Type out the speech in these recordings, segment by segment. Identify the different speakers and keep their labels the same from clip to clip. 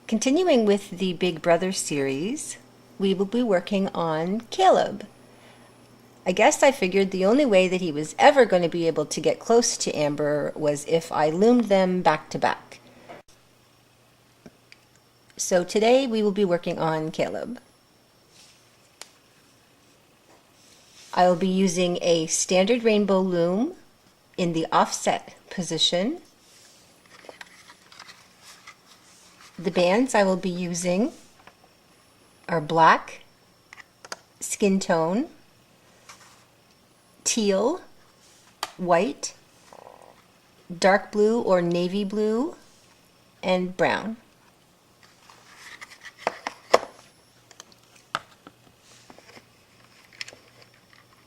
Speaker 1: Continuing with the Big Brother series, we will be working on Caleb. I guess I figured the only way that he was ever going to be able to get close to Amber was if I loomed them back to back. So today we will be working on Caleb. I will be using a standard rainbow loom in the offset position. The bands I will be using are black, skin tone, teal, white, dark blue or navy blue, and brown.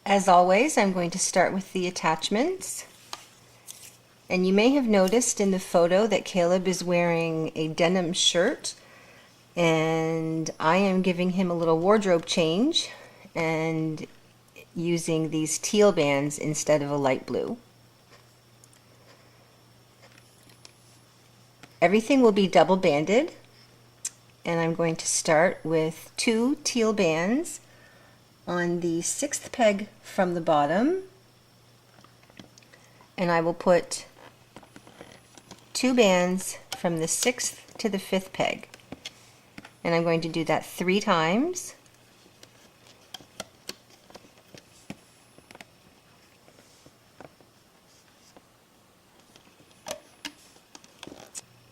Speaker 1: As always, I'm going to start with the attachments. And you may have noticed in the photo that Caleb is wearing a denim shirt, and I am giving him a little wardrobe change and using these teal bands instead of a light blue. Everything will be double banded, and I'm going to start with 2 teal bands on the 6th peg from the bottom, and I will put 2 bands from the 6th to the 5th peg, and I'm going to do that 3 times.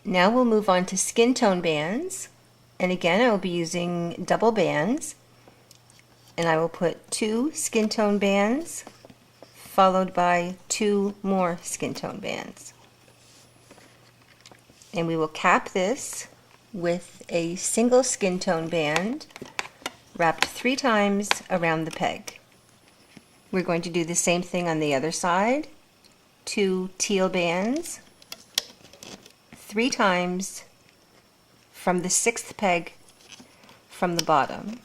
Speaker 1: Now we'll move on to skin tone bands, and again I will be using double bands, and I will put 2 skin tone bands followed by 2 more skin tone bands. And we will cap this with a single skin tone band wrapped 3 times around the peg. We're going to do the same thing on the other side. 2 teal bands 3 times from the 6th peg from the bottom.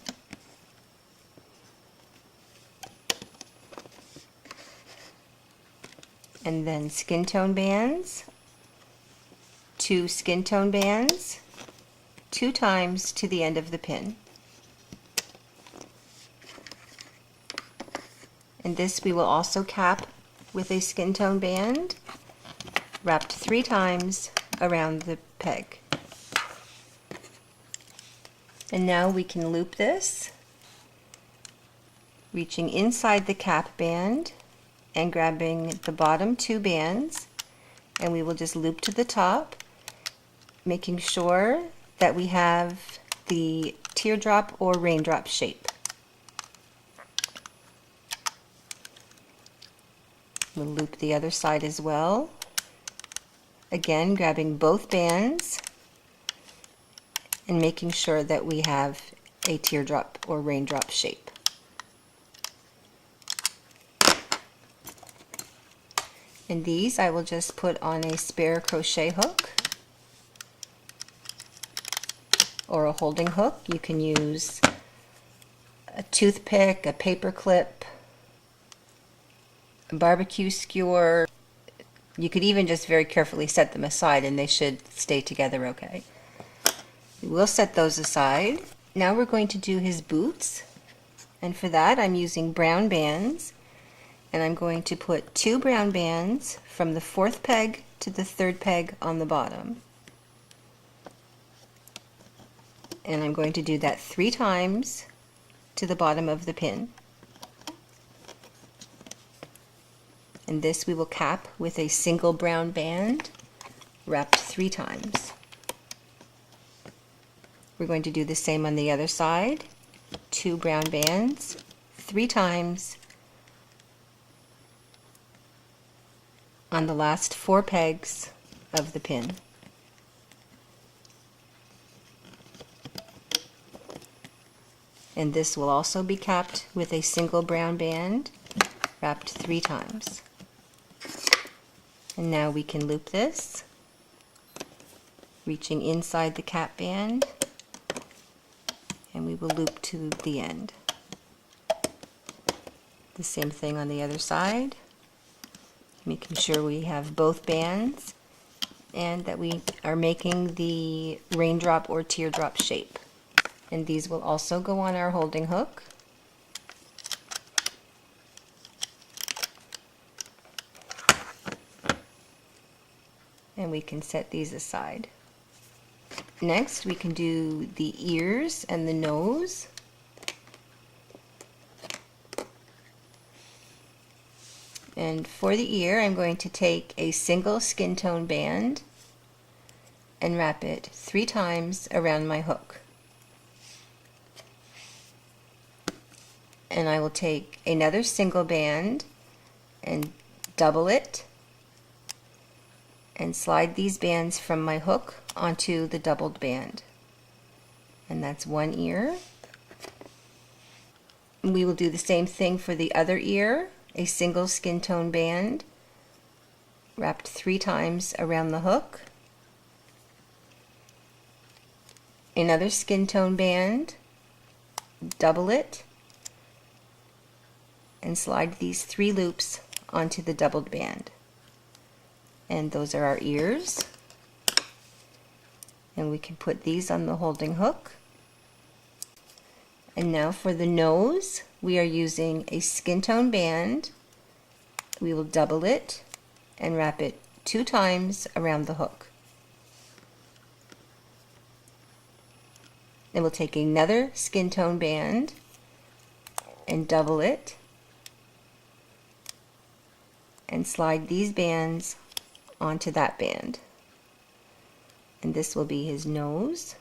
Speaker 1: And then skin tone bands, 2 skin tone bands, 2 times to the end of the pin. And this we will also cap with a skin tone band wrapped 3 times around the peg. And now we can loop this, reaching inside the cap band and grabbing the bottom 2 bands, and we will just loop to the top, making sure that we have the teardrop or raindrop shape. We'll loop the other side as well, again grabbing both bands and making sure that we have a teardrop or raindrop shape. And these I will just put on a spare crochet hook or a holding hook. You can use a toothpick, a paper clip, a barbecue skewer. You could even just very carefully set them aside and they should stay together okay. We'll set those aside. Now we're going to do his boots, and for that I'm using brown bands, and I'm going to put 2 brown bands from the 4th peg to the 3rd peg on the bottom. And I'm going to do that 3 times to the bottom of the pin. And this we will cap with a single brown band wrapped 3 times. We're going to do the same on the other side. 2 brown bands 3 times on the last 4 pegs of the pin. And this will also be capped with a single brown band wrapped 3 times. And now we can loop this, reaching inside the cap band, and we will loop to the end. The same thing on the other side, making sure we have both bands and that we are making the raindrop or teardrop shape. And these will also go on our holding hook. And we can set these aside. Next, we can do the ears and the nose. And for the ear, I'm going to take a single skin tone band and wrap it 3 times around my hook. And I will take another single band and double it and slide these bands from my hook onto the doubled band. And that's one ear. And we will do the same thing for the other ear, a single skin tone band wrapped 3 times around the hook, another skin tone band, double it, and slide these 3 loops onto the doubled band. And those are our ears. And we can put these on the holding hook. And now for the nose, we are using a skin tone band. We will double it and wrap it 2 times around the hook. Then we'll take another skin tone band and double it and slide these bands onto that band. And this will be his nose,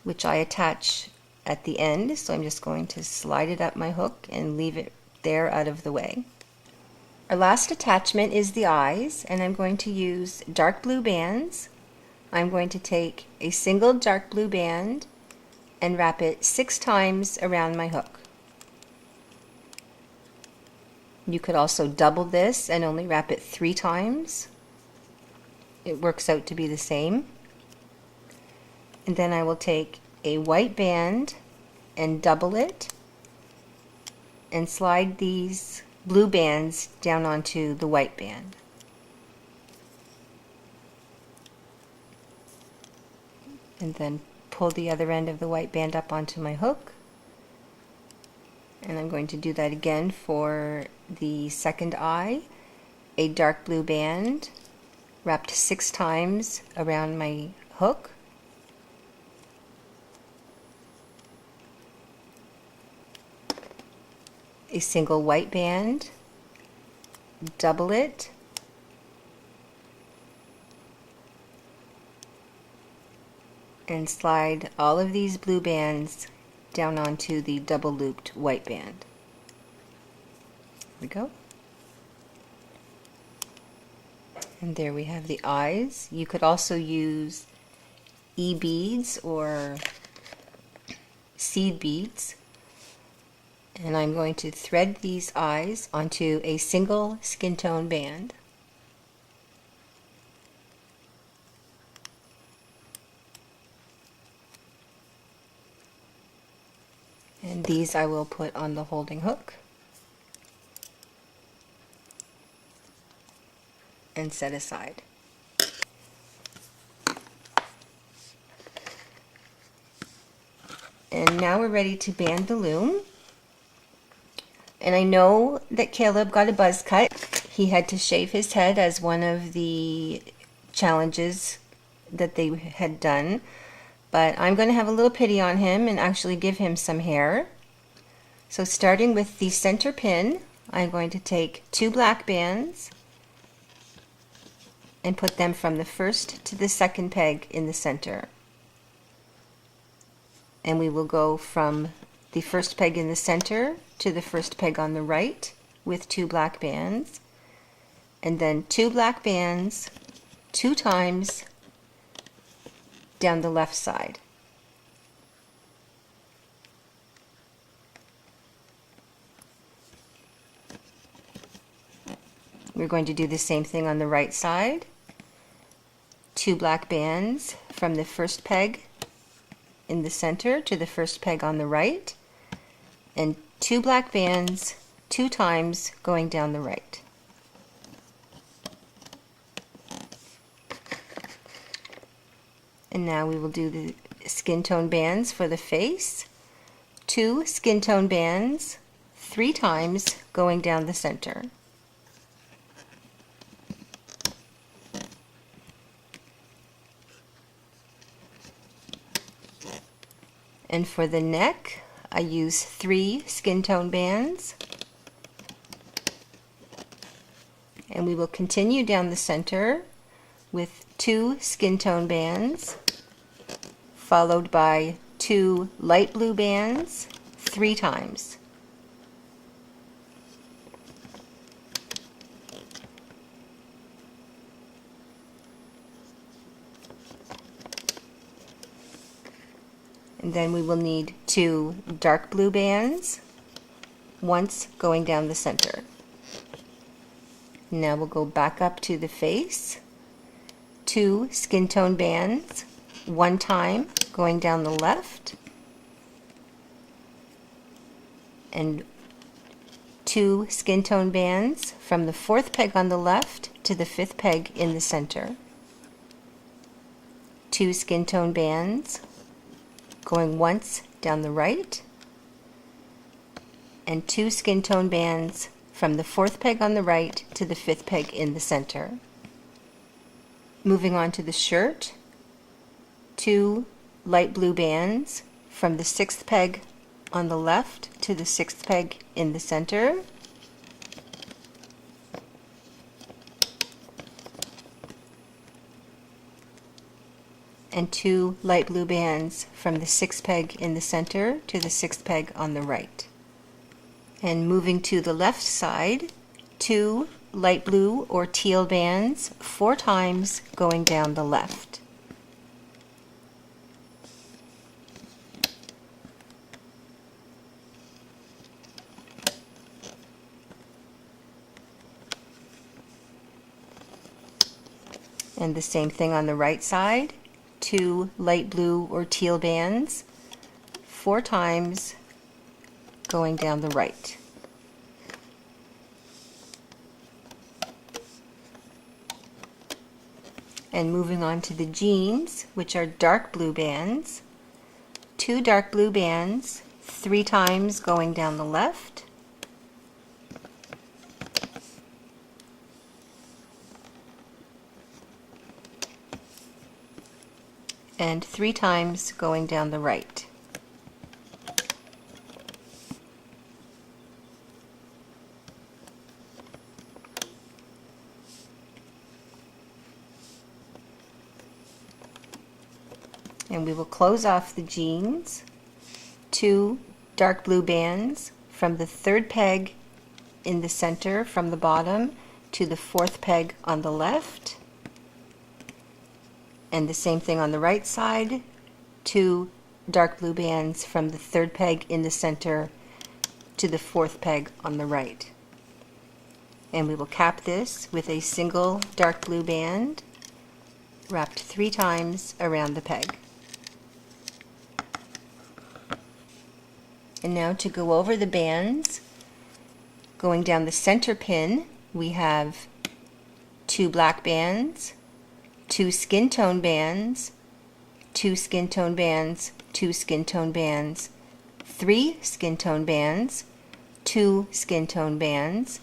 Speaker 1: which I attach at the end, so I'm just going to slide it up my hook and leave it there out of the way. Our last attachment is the eyes, and I'm going to use dark blue bands. I'm going to take a single dark blue band and wrap it 6 times around my hook. You could also double this and only wrap it 3 times. It works out to be the same. And then I will take a white band and double it and slide these blue bands down onto the white band. And then pull the other end of the white band up onto my hook. And I'm going to do that again for the second eye. A dark blue band wrapped 6 times around my hook. A single white band, double it, and slide all of these blue bands down onto the double looped white band. There we go. And there we have the eyes. You could also use beads or seed beads. And I'm going to thread these eyes onto a single skin tone band. And these I will put on the holding hook and set aside. And now we're ready to band the loom. And I know that Caleb got a buzz cut. He had to shave his head as one of the challenges that they had done. But I'm going to have a little pity on him and actually give him some hair. So starting with the center pin, I'm going to take 2 black bands and put them from the first to the second peg in the center. And we will go from the first peg in the center to the first peg on the right with 2 black bands, and then 2 black bands 2 times down the left side. We're going to do the same thing on the right side. 2 black bands from the first peg in the center to the first peg on the right, and 2 black bands 2 times going down the right. And now we will do the skin tone bands for the face. 2 skin tone bands 3 times going down the center. And for the neck, I use 3 skin tone bands. And we will continue down the center with 2 skin tone bands, followed by 2 light blue bands 3 times. And then we will need 2 dark blue bands, once going down the center. Now we'll go back up to the face, 2 skin tone bands, 1 time going down the left, and 2 skin tone bands from the 4th peg on the left to the 5th peg in the center. 2 skin tone bands going once down the right, and 2 skin tone bands from the 4th peg on the right to the 5th peg in the center. Moving on to the shirt, 2 light blue bands from the 6th peg on the left to the 6th peg in the center, and 2 light blue bands from the 6th peg in the center to the 6th peg on the right. And moving to the left side, 2 light blue or teal bands 4 times going down the left. And the same thing on the right side, 2 light blue or teal bands 4 times going down the right. And moving on to the jeans, which are dark blue bands, 2 dark blue bands 3 times going down the left, and 3 times going down the right. And we will close off the jeans, 2 dark blue bands from the 3rd peg in the center from the bottom to the 4th peg on the left, and the same thing on the right side, 2 dark blue bands from the 3rd peg in the center to the 4th peg on the right. And we will cap this with a single dark blue band wrapped 3 times around the peg. And now to go over the bands, going down the center pin, we have 2 black bands, 2 skin tone bands, 2 skin tone bands, 2 skin tone bands, 3 skin tone bands, 2 skin tone bands,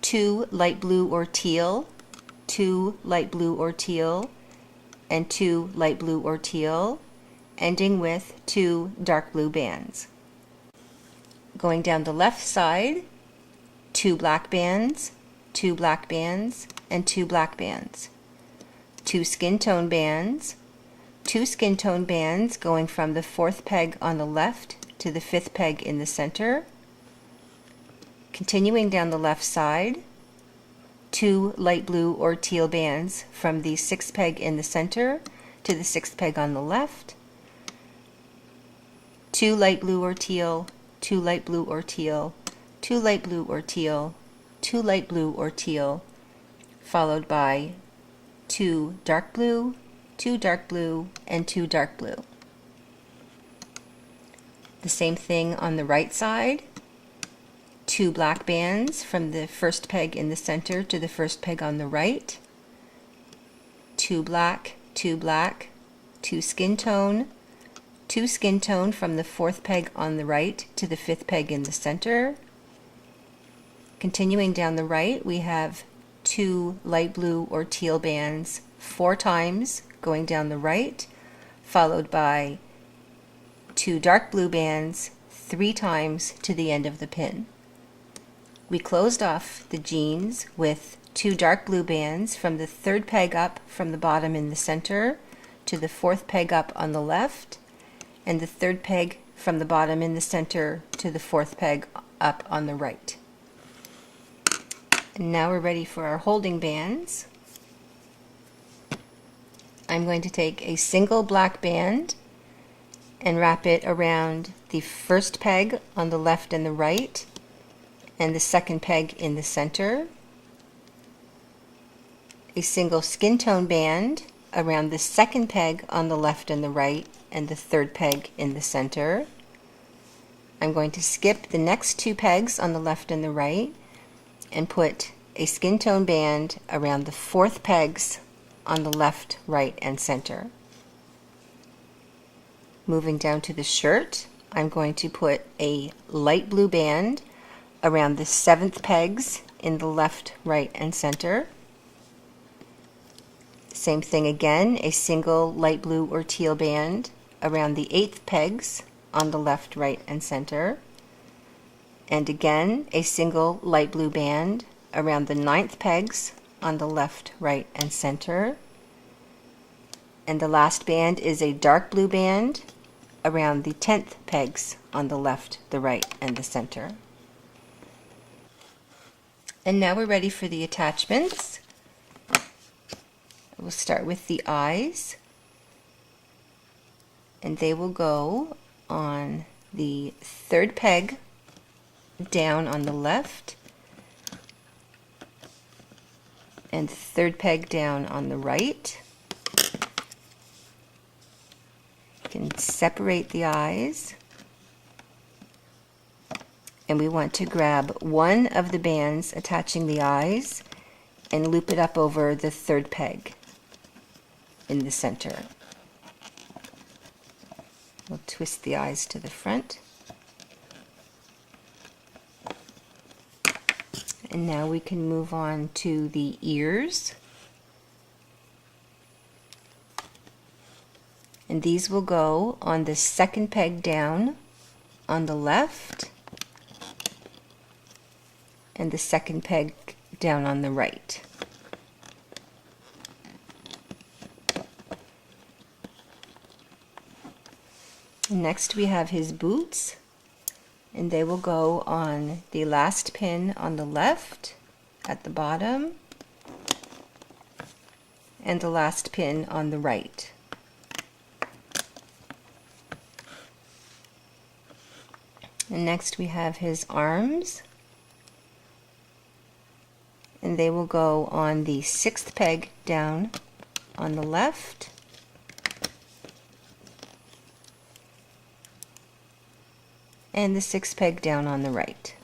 Speaker 1: 2 light blue or teal, 2 light blue or teal, and 2 light blue or teal, ending with 2 dark blue bands. Going down the left side, 2 black bands, 2 black bands, and 2 black bands. 2 skin tone bands, 2 skin tone bands going from the 4th peg on the left to the 5th peg in the center. Continuing down the left side, 2 light blue or teal bands from the 6th peg in the center to the 6th peg on the left. 2 light blue or teal, 2 light blue or teal, 2 light blue or teal, 2 light blue or teal, followed by 2 dark blue, 2 dark blue, and 2 dark blue. The same thing on the right side, 2 black bands from the 1st peg in the center to the 1st peg on the right, 2 black, 2 black, 2 skin tone, 2 skin tone from the 4th peg on the right to the 5th peg in the center. Continuing down the right, we have 2 light blue or teal bands 4 times going down the right, followed by 2 dark blue bands 3 times to the end of the pin. We closed off the jeans with 2 dark blue bands from the 3rd peg up from the bottom in the center to the 4th peg up on the left, and the 3rd peg from the bottom in the center to the 4th peg up on the right. And now we're ready for our holding bands. I'm going to take a single black band and wrap it around the 1st peg on the left and the right, and the 2nd peg in the center. A single skin tone band around the 2nd peg on the left and the right, and the 3rd peg in the center. I'm going to skip the next 2 pegs on the left and the right and put a skin tone band around the 4th pegs on the left, right, and center. Moving down to the shirt, I'm going to put a light blue band around the 7th pegs in the left, right, and center. Same thing again, a single light blue or teal band around the 8th pegs on the left, right, and center. And again, a single light blue band around the 9th pegs on the left, right, and center. And the last band is a dark blue band around the 10th pegs on the left, the right, and the center. And now we're ready for the attachments. We'll start with the eyes, and they will go on the 3rd peg down on the left and the 3rd peg down on the right. You can separate the eyes, and we want to grab one of the bands attaching the eyes and loop it up over the 3rd peg in the center. We'll twist the eyes to the front. And now we can move on to the ears. And these will go on the 2nd peg down on the left and the 2nd peg down on the right. Next we have his boots, and they will go on the last pin on the left at the bottom and the last pin on the right. And next we have his arms, and they will go on the 6th peg down on the left and the 6th peg down on the right.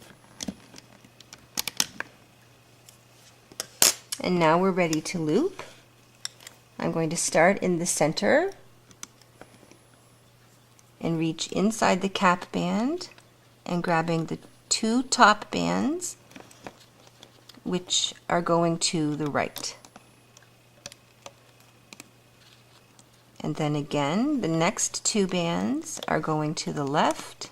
Speaker 1: And now we're ready to loop. I'm going to start in the center and reach inside the cap band and grabbing the 2 top bands which are going to the right. And then again, the next 2 bands are going to the left.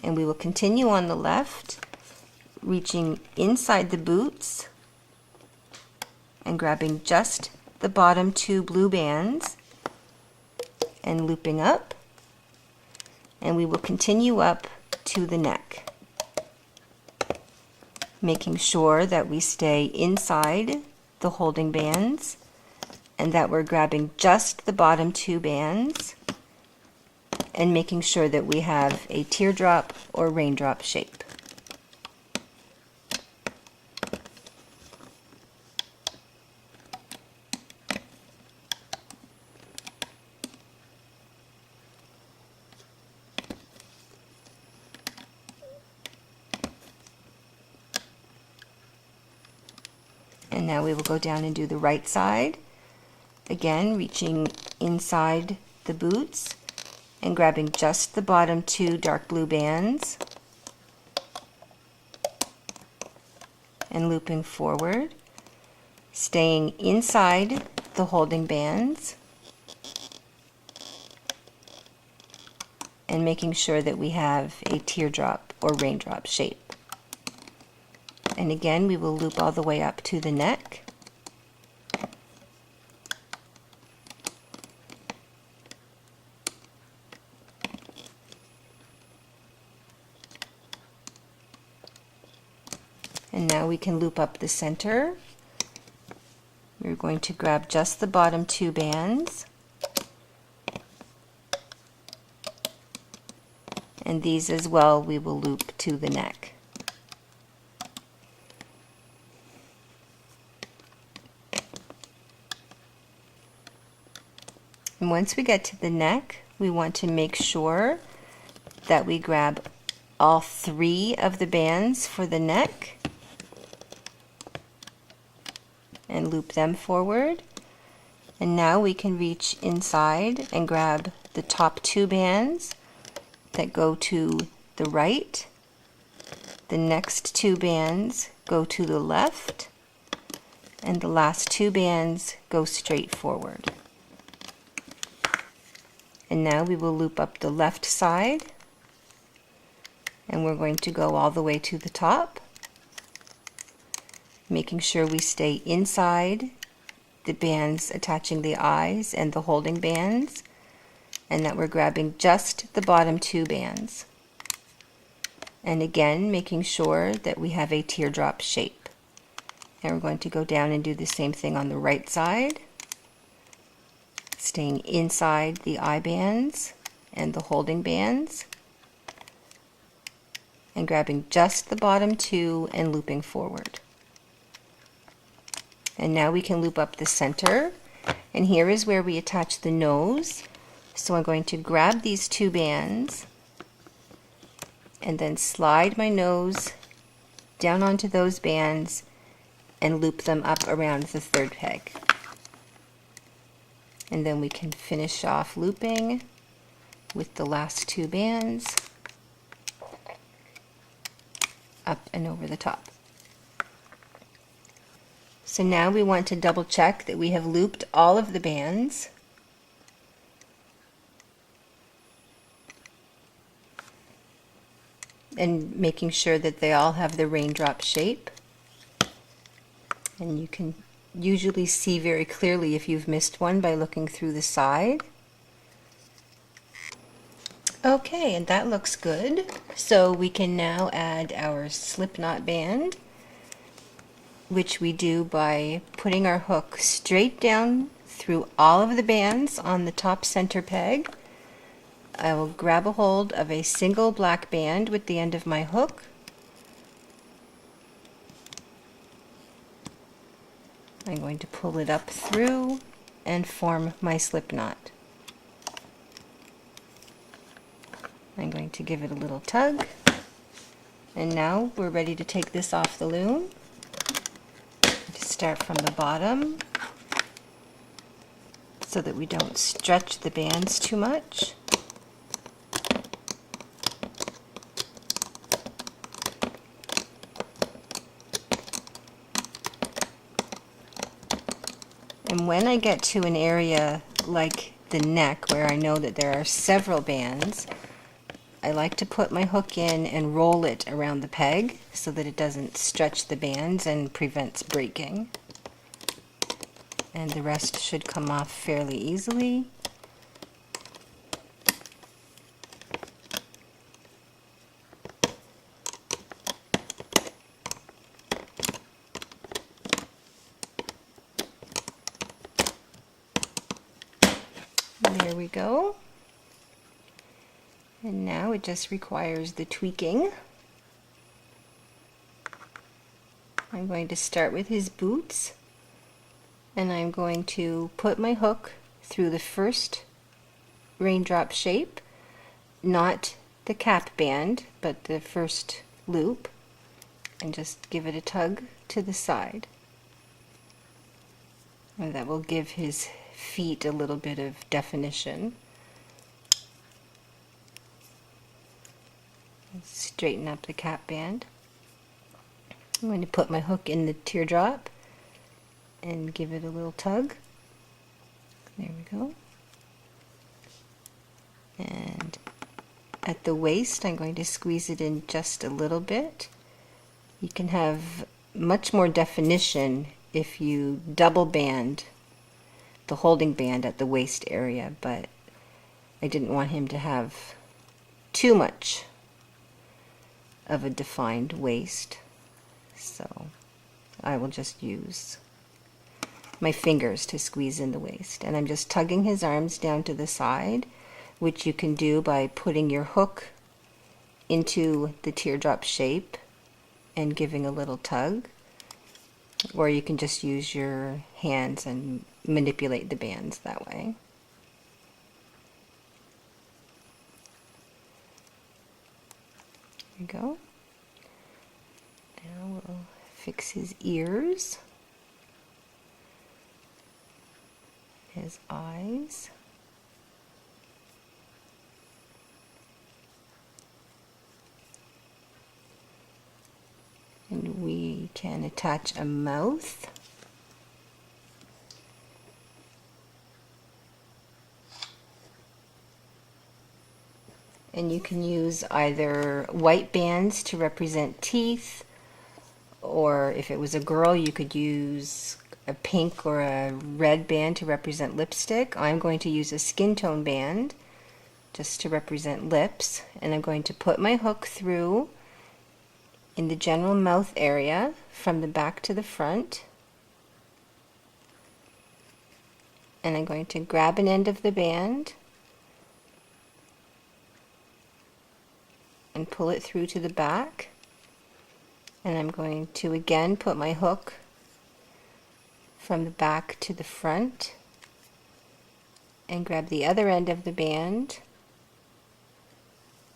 Speaker 1: And we will continue on the left, reaching inside the boots and grabbing just the bottom 2 blue bands and looping up. And we will continue up to the neck, making sure that we stay inside the holding bands and that we're grabbing just the bottom 2 bands and making sure that we have a teardrop or raindrop shape. And now we will go down and do the right side. Again, reaching inside the boots and grabbing just the bottom two dark blue bands and looping forward, staying inside the holding bands and making sure that we have a teardrop or raindrop shape. And again, we will loop all the way up to the neck. And now we can loop up the center. We're going to grab just the bottom two bands, and these as well we will loop to the neck. And once we get to the neck, we want to make sure that we grab all three of the bands for the neck and loop them forward. And now we can reach inside and grab the top two bands that go to the right. The next two bands go to the left, and the last two bands go straight forward. And now we will loop up the left side, and we're going to go all the way to the top, making sure we stay inside the bands attaching the eyes and the holding bands, and that we're grabbing just the bottom two bands. And again, making sure that we have a teardrop shape. And we're going to go down and do the same thing on the right side, staying inside the eye bands and the holding bands, and grabbing just the bottom two and looping forward. And now we can loop up the center, and here is where we attach the nose. So I'm going to grab these two bands and then slide my nose down onto those bands and loop them up around the third peg. And then we can finish off looping with the last two bands up and over the top. So now we want to double check that we have looped all of the bands. And making sure that they all have the raindrop shape. And you can usually see very clearly if you've missed one by looking through the side. Okay, and that looks good. So we can now add our slip knot band, which we do by putting our hook straight down through all of the bands on the top center peg. I will grab a hold of a single black band with the end of my hook. I'm going to pull it up through and form my slip knot. I'm going to give it a little tug, and now we're ready to take this off the loom. Start from the bottom so that we don't stretch the bands too much. And when I get to an area like the neck where I know that there are several bands, I like to put my hook in and roll it around the peg so that it doesn't stretch the bands and prevents breaking. And the rest should come off fairly easily. There we go. And now it just requires the tweaking. I'm going to start with his boots, and I'm going to put my hook through the first raindrop shape, not the cap band, but the first loop, and just give it a tug to the side. And that will give his feet a little bit of definition. Straighten up the cap band. I'm going to put my hook in the teardrop and give it a little tug. There we go. And at the waist, I'm going to squeeze it in just a little bit. You can have much more definition if you double band the holding band at the waist area, but I didn't want him to have too much of a defined waist, so I will just use my fingers to squeeze in the waist. And I'm just tugging his arms down to the side, which you can do by putting your hook into the teardrop shape and giving a little tug, or you can just use your hands and manipulate the bands that way. There we go. Now we'll fix his ears, his eyes. And we can attach a mouth. And you can use either white bands to represent teeth, or if it was a girl, you could use a pink or a red band to represent lipstick. I'm going to use a skin tone band just to represent lips, and I'm going to put my hook through in the general mouth area from the back to the front, and I'm going to grab an end of the band and pull it through to the back, and I'm going to again put my hook from the back to the front and grab the other end of the band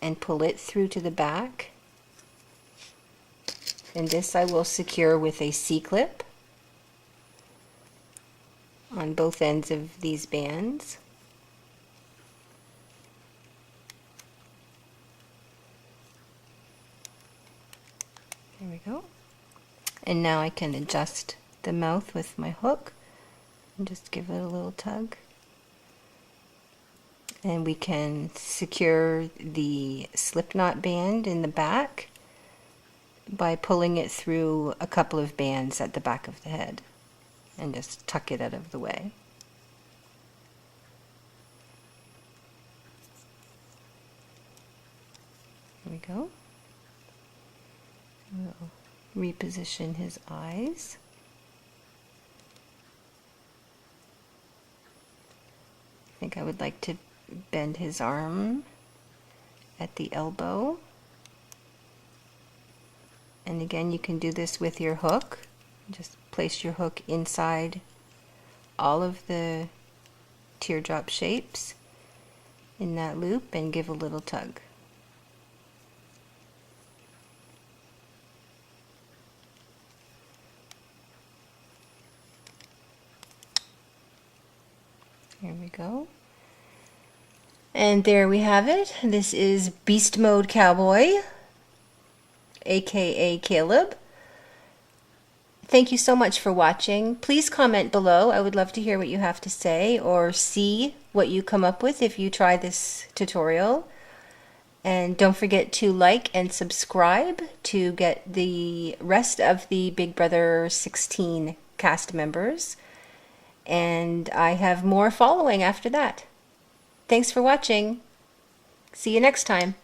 Speaker 1: and pull it through to the back. And this I will secure with a C-clip on both ends of these bands. There we go. And now I can adjust the mouth with my hook and just give it a little tug. And we can secure the slip knot band in the back by pulling it through a couple of bands at the back of the head and just tuck it out of the way. There we go. We'll reposition his eyes. I think I would like to bend his arm at the elbow. And again, you can do this with your hook. Just place your hook inside all of the teardrop shapes in that loop and give a little tug. Here we go. And there we have it. This is Beast Mode Cowboy, aka Caleb. Thank you so much for watching. Please comment below. I would love to hear what you have to say or see what you come up with if you try this tutorial. And don't forget to like and subscribe to get the rest of the Big Brother 16 cast members. And I have more following after that. Thanks for watching. See you next time.